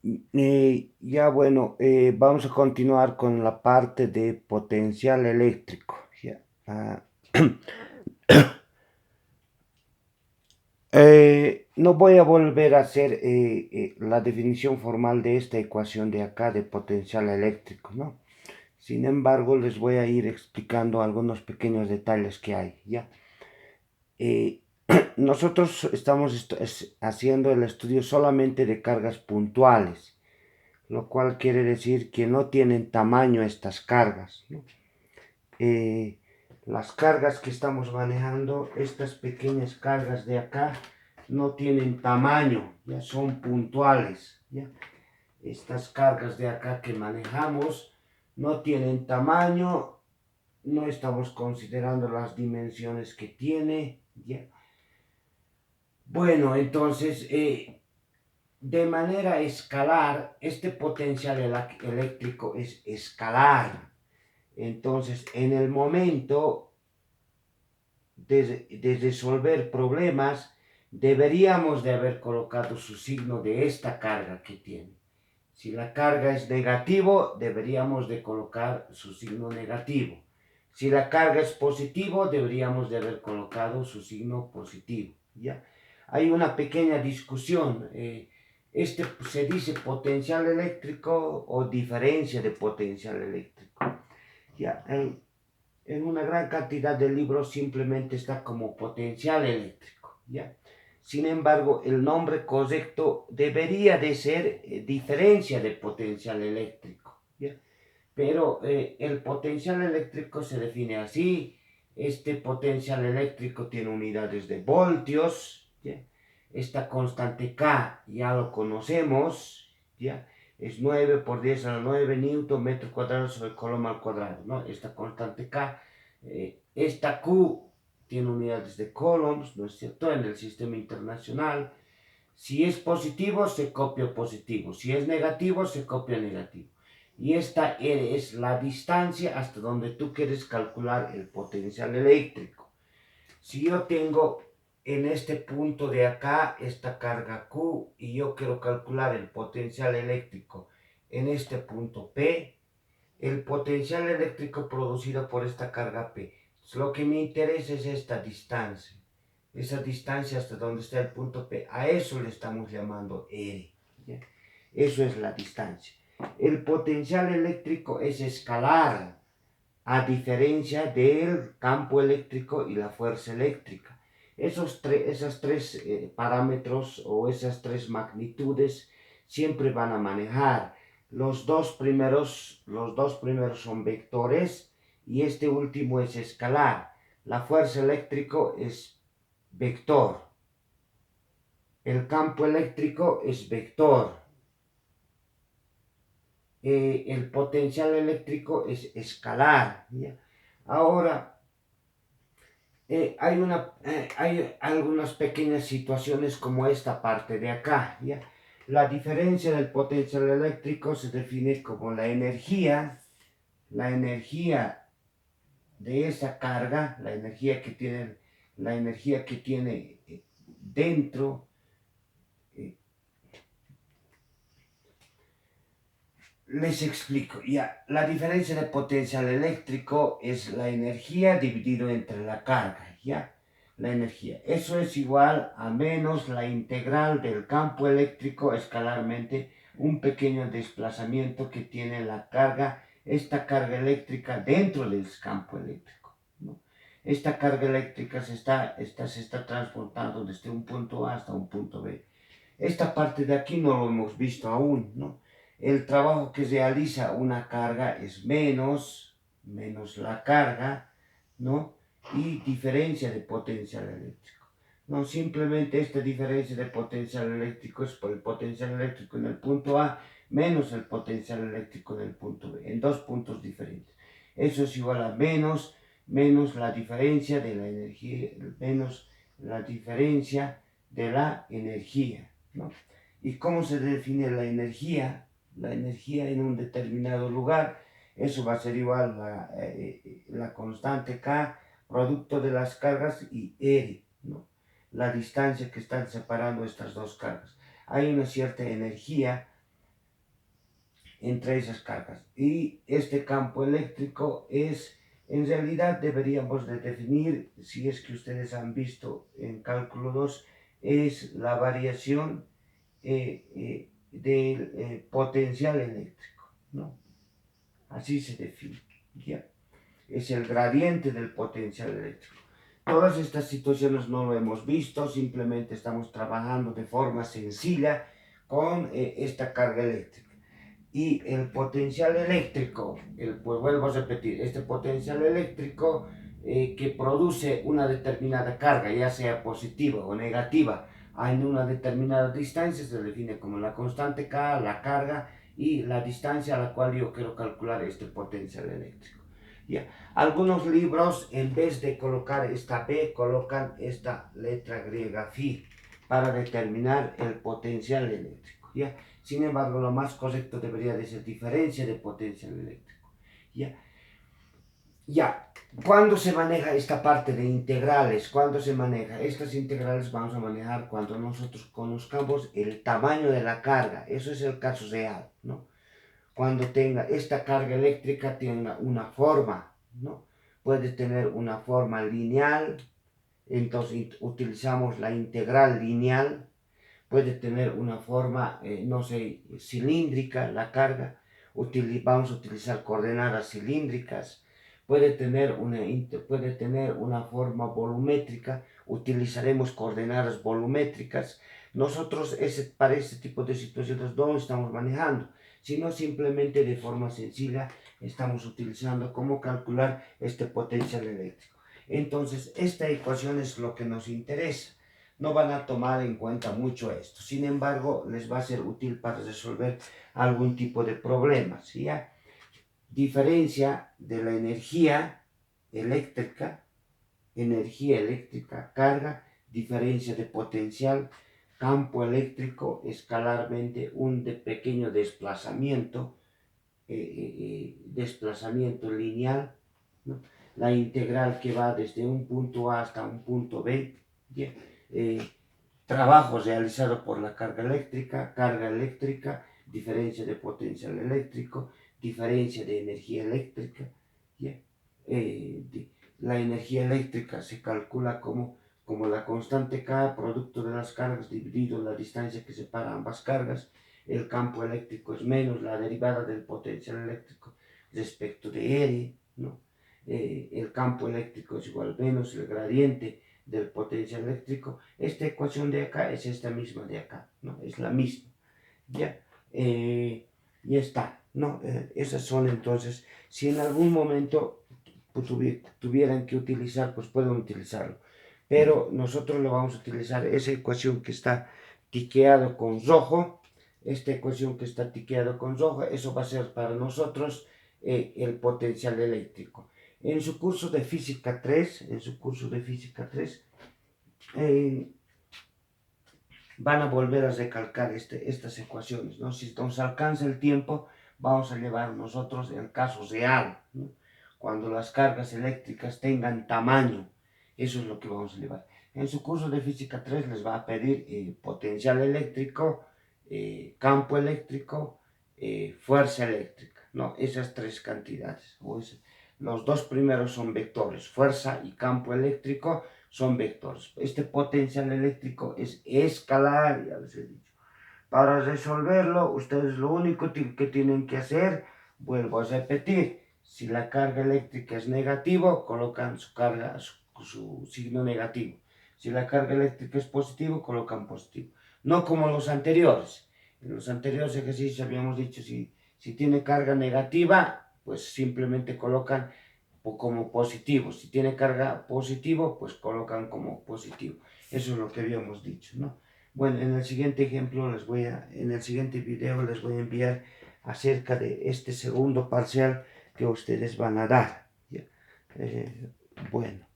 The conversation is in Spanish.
Ya bueno, vamos a continuar con la parte de potencial eléctrico. Ya. Ah, no voy a volver a hacer la definición formal de esta ecuación de acá de potencial eléctrico, ¿no? Sin embargo, les voy a ir explicando algunos pequeños detalles que hay, ¿ya? Eh, Nosotros estamos haciendo el estudio solamente de cargas puntuales, lo cual quiere decir que no tienen tamaño estas cargas, ¿no? eh, las cargas que estamos manejando, estas pequeñas cargas de acá, no tienen tamaño, ya son puntuales, ¿ya? Estas cargas de acá que manejamos no tienen tamaño, no estamos considerando las dimensiones que tiene, ¿ya? Bueno, entonces, de manera escalar, este potencial eléctrico es escalar. Entonces, en el momento de resolver problemas, deberíamos de haber colocado su signo de esta carga que tiene. Si la carga es negativo, deberíamos de colocar su signo negativo. Si la carga es positivo, deberíamos de haber colocado su signo positivo. ¿Ya? Hay una pequeña discusión. Este se dice potencial eléctrico o diferencia de potencial eléctrico. ¿Ya? En una gran cantidad de libros simplemente está como potencial eléctrico, ¿ya? Sin embargo, el nombre correcto debería de ser diferencia de potencial eléctrico, ¿ya? Pero el potencial eléctrico se define así. Este potencial eléctrico tiene unidades de voltios, ¿ya? Esta constante K ya lo conocemos, ¿ya? Es 9 por 10 a la 9 newton metro cuadrado sobre coulomb al cuadrado, ¿no? Esta constante K, esta Q tiene unidades de coulombs, ¿no es cierto? En el sistema internacional, si es positivo, se copia positivo. Si es negativo, se copia negativo. Y esta es la distancia hasta donde tú quieres calcular el potencial eléctrico. Si yo tengo en este punto de acá esta carga Q y yo quiero calcular el potencial eléctrico en este punto P, el potencial eléctrico producido por esta carga P. Lo que me interesa es esta distancia. Esa distancia hasta donde está el punto P. A eso le estamos llamando R. ¿Ya? Eso es la distancia. El potencial eléctrico es escalar, a diferencia del campo eléctrico y la fuerza eléctrica. Esos tres parámetros o esas tres magnitudes siempre van a manejar. Los dos primeros son vectores y este último es escalar. La fuerza eléctrica es vector. El campo eléctrico es vector. El potencial eléctrico es escalar, ¿ya? Ahora, hay algunas pequeñas situaciones como esta parte de acá, ¿ya? La diferencia del potencial eléctrico se define como la energía de esa carga, la energía que tiene dentro. eh, Les explico, ya. La diferencia de potencial eléctrico es la energía dividido entre la carga, ya. La energía. Eso es igual a menos la integral del campo eléctrico escalarmente, un pequeño desplazamiento que tiene la carga, esta carga eléctrica dentro del campo eléctrico, ¿no? Esta carga eléctrica se está transportando desde un punto A hasta un punto B. Esta parte de aquí no lo hemos visto aún, ¿no? El trabajo que realiza una carga es menos la carga, ¿no? Y diferencia de potencial eléctrico. No, simplemente esta diferencia de potencial eléctrico es por el potencial eléctrico en el punto A menos el potencial eléctrico en el punto B, en dos puntos diferentes. Eso es igual a menos la diferencia de la energía, menos la diferencia de la energía, ¿no? ¿Y cómo se define la energía? La energía en un determinado lugar, eso va a ser igual a la constante K, producto de las cargas, y R, ¿no? La distancia que están separando estas dos cargas. Hay una cierta energía entre esas cargas. Y este campo eléctrico es, en realidad deberíamos de definir, si es que ustedes han visto en cálculo 2, es la variación del potencial eléctrico, ¿no? Así se define, ¿ya? Es el gradiente del potencial eléctrico. Todas estas situaciones no lo hemos visto, simplemente estamos trabajando de forma sencilla con esta carga eléctrica. Y el potencial eléctrico, pues vuelvo a repetir, este potencial eléctrico que produce una determinada carga, ya sea positiva o negativa, en una determinada distancia, se define como la constante K, la carga y la distancia a la cual yo quiero calcular este potencial eléctrico. ¿Ya? Algunos libros, en vez de colocar esta B, colocan esta letra griega phi para determinar el potencial eléctrico. ¿Ya? Sin embargo, lo más correcto debería de ser diferencia de potencial eléctrico. ¿Ya? Ya, ¿cuándo se maneja esta parte de integrales? ¿Cuándo se maneja? Estas integrales vamos a manejar cuando nosotros conozcamos el tamaño de la carga. Eso es el caso real, ¿no? Cuando tenga esta carga eléctrica tenga una forma, ¿no? Puede tener una forma lineal, entonces utilizamos la integral lineal. Puede tener una forma, no sé, cilíndrica la carga, vamos a utilizar coordenadas cilíndricas. Puede tener una forma volumétrica, utilizaremos coordenadas volumétricas. Nosotros para ese tipo de situaciones no estamos manejando, sino simplemente de forma sencilla estamos utilizando cómo calcular este potencial eléctrico. Entonces, esta ecuación es lo que nos interesa. No van a tomar en cuenta mucho esto. Sin embargo, les va a ser útil para resolver algún tipo de problemas, ¿ya? Diferencia de la energía eléctrica, carga, diferencia de potencial, campo eléctrico, escalarmente un pequeño desplazamiento lineal, ¿no? La integral que va desde un punto A hasta un punto B, ¿ya? Trabajo realizado por la carga eléctrica, diferencia de potencial eléctrico, diferencia de energía eléctrica. ¿Ya? La energía eléctrica se calcula como la constante K, producto de las cargas, dividido la distancia que separa ambas cargas. El campo eléctrico es menos la derivada del potencial eléctrico respecto de R, ¿no? El campo eléctrico es igual a menos el gradiente del potencial eléctrico. Esta ecuación de acá es esta misma de acá, ¿no? Es la misma, ¿ya? Ya está, ¿no? Esas son entonces, si en algún momento tuvieran que utilizar, pues pueden utilizarlo. Pero nosotros lo vamos a utilizar esa ecuación que está tiqueado con rojo, esta ecuación que está tiqueado con rojo, eso va a ser para nosotros el potencial eléctrico. En su curso de física 3, van a volver a recalcar estas ecuaciones, ¿no? Si nos alcanza el tiempo, vamos a llevar nosotros el caso real, ¿no? Cuando las cargas eléctricas tengan tamaño, eso es lo que vamos a llevar. En su curso de física 3 les va a pedir potencial eléctrico, campo eléctrico, fuerza eléctrica, ¿no? Esas tres cantidades. Los dos primeros son vectores, fuerza y campo eléctrico son vectores. Este potencial eléctrico es escalar, ya les he dicho. Para resolverlo, ustedes lo único que tienen que hacer, vuelvo a repetir, si la carga eléctrica es negativo, colocan su signo negativo. Si la carga eléctrica es positivo, colocan positivo. No como los anteriores. En los anteriores ejercicios habíamos dicho, si tiene carga negativa, pues simplemente colocan como positivo. Si tiene carga positivo, pues colocan como positivo. Eso es lo que habíamos dicho, ¿no? Bueno, en el siguiente ejemplo en el siguiente video les voy a enviar acerca de este segundo parcial que ustedes van a dar. Bueno.